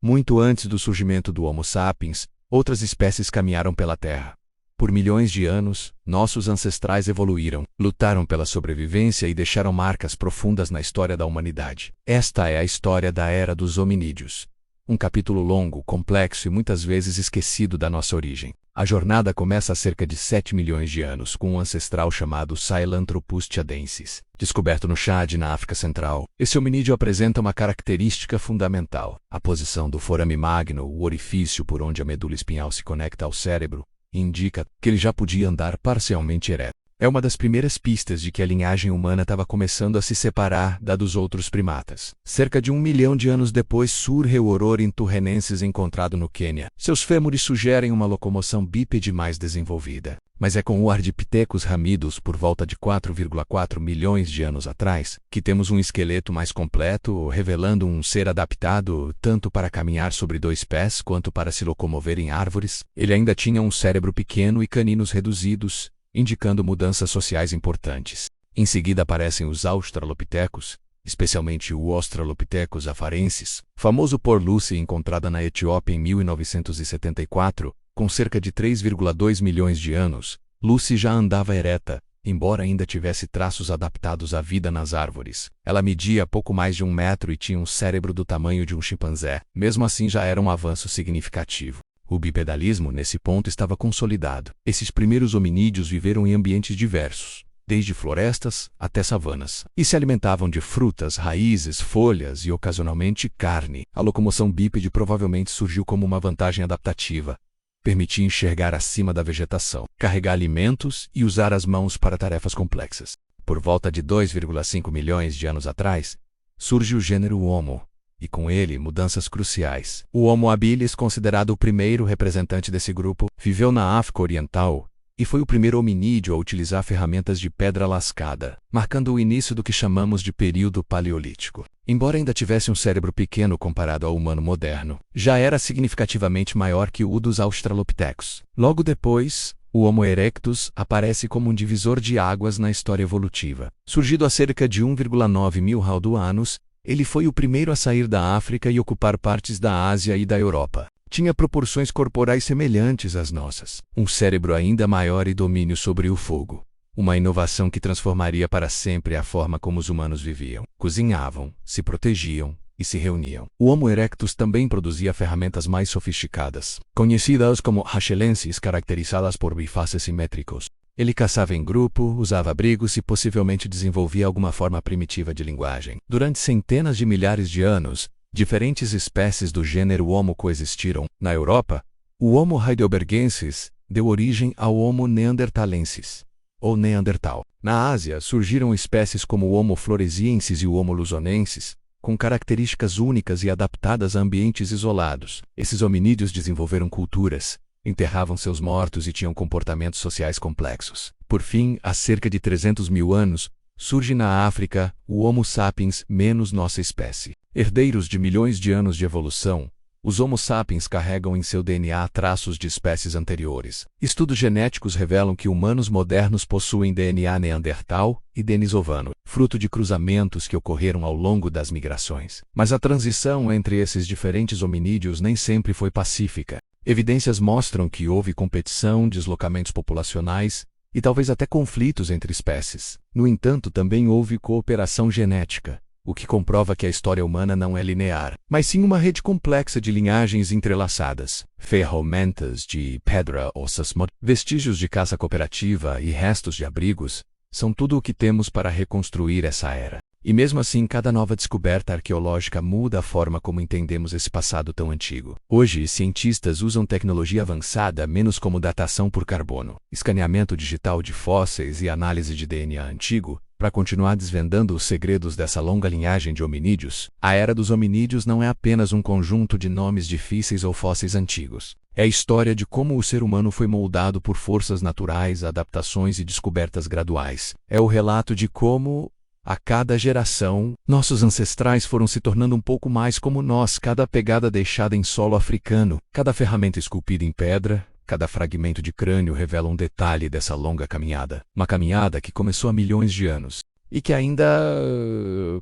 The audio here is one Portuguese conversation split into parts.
Muito antes do surgimento do Homo sapiens, outras espécies caminharam pela Terra. Por milhões de anos, nossos ancestrais evoluíram, lutaram pela sobrevivência e deixaram marcas profundas na história da humanidade. Esta é a história da Era dos Hominídeos. Um capítulo longo, complexo e muitas vezes esquecido da nossa origem. A jornada começa há cerca de 7 milhões de anos com um ancestral chamado Sahelanthropus tchadensis, descoberto no Chad, na África Central. Esse hominídeo apresenta uma característica fundamental: a posição do forame magno, o orifício por onde a medula espinhal se conecta ao cérebro, indica que ele já podia andar parcialmente ereto. É uma das primeiras pistas de que a linhagem humana estava começando a se separar da dos outros primatas. Cerca de 1 milhão de anos depois surge o Ororhynthurhenensis encontrado no Quênia. Seus fêmures sugerem uma locomoção bípede mais desenvolvida. Mas é com o Ardipithecus ramidus por volta de 4,4 milhões de anos atrás que temos um esqueleto mais completo, revelando um ser adaptado tanto para caminhar sobre 2 pés quanto para se locomover em árvores. Ele ainda tinha um cérebro pequeno e caninos reduzidos, indicando mudanças sociais importantes. Em seguida aparecem os Australopithecus, especialmente o Australopithecus afarensis, famoso por Lucy encontrada na Etiópia em 1974, com cerca de 3,2 milhões de anos. Lucy já andava ereta, embora ainda tivesse traços adaptados à vida nas árvores. Ela media pouco mais de 1 metro e tinha um cérebro do tamanho de um chimpanzé. Mesmo assim já era um avanço significativo. O bipedalismo, nesse ponto, estava consolidado. Esses primeiros hominídeos viveram em ambientes diversos, desde florestas até savanas, e se alimentavam de frutas, raízes, folhas e, ocasionalmente, carne. A locomoção bípede provavelmente surgiu como uma vantagem adaptativa. Permitia enxergar acima da vegetação, carregar alimentos e usar as mãos para tarefas complexas. Por volta de 2,5 milhões de anos atrás, surge o gênero Homo, e com ele mudanças cruciais. O Homo habilis, considerado o primeiro representante desse grupo, viveu na África Oriental e foi o primeiro hominídeo a utilizar ferramentas de pedra lascada, marcando o início do que chamamos de período paleolítico. Embora ainda tivesse um cérebro pequeno comparado ao humano moderno, já era significativamente maior que o dos Australopithecus. Logo depois, o Homo erectus aparece como um divisor de águas na história evolutiva. Surgido há cerca de 1,9 mil anos, ele foi o primeiro a sair da África e ocupar partes da Ásia e da Europa. Tinha proporções corporais semelhantes às nossas, um cérebro ainda maior e domínio sobre o fogo. Uma inovação que transformaria para sempre a forma como os humanos viviam. Cozinhavam, se protegiam e se reuniam. O Homo erectus também produzia ferramentas mais sofisticadas, conhecidas como rachelenses, caracterizadas por bifaces simétricos. Ele caçava em grupo, usava abrigos e possivelmente desenvolvia alguma forma primitiva de linguagem. Durante centenas de milhares de anos, diferentes espécies do gênero Homo coexistiram. Na Europa, o Homo heidelbergensis deu origem ao Homo neanderthalensis, ou Neandertal. Na Ásia, surgiram espécies como o Homo floresiensis e o Homo luzonensis, com características únicas e adaptadas a ambientes isolados. Esses hominídeos desenvolveram culturas, enterravam seus mortos e tinham comportamentos sociais complexos. Por fim, há cerca de 300 mil anos, surge na África o Homo sapiens menos nossa espécie. Herdeiros de milhões de anos de evolução, os Homo sapiens carregam em seu DNA traços de espécies anteriores. Estudos genéticos revelam que humanos modernos possuem DNA neandertal e denisovano, fruto de cruzamentos que ocorreram ao longo das migrações. Mas a transição entre esses diferentes hominídeos nem sempre foi pacífica. Evidências mostram que houve competição, deslocamentos populacionais e talvez até conflitos entre espécies. No entanto, também houve cooperação genética, o que comprova que a história humana não é linear, mas sim uma rede complexa de linhagens entrelaçadas. Ferramentas de pedra, ossos, vestígios de caça cooperativa e restos de abrigos são tudo o que temos para reconstruir essa era. E mesmo assim, cada nova descoberta arqueológica muda a forma como entendemos esse passado tão antigo. Hoje, cientistas usam tecnologia avançada menos como datação por carbono, escaneamento digital de fósseis e análise de DNA antigo, para continuar desvendando os segredos dessa longa linhagem de hominídeos. A Era dos Hominídeos não é apenas um conjunto de nomes difíceis ou fósseis antigos. É a história de como o ser humano foi moldado por forças naturais, adaptações e descobertas graduais. É o relato de como, a cada geração, nossos ancestrais foram se tornando um pouco mais como nós, cada pegada deixada em solo africano, cada ferramenta esculpida em pedra, cada fragmento de crânio revela um detalhe dessa longa caminhada. Uma caminhada que começou há milhões de anos e que ainda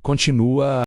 continua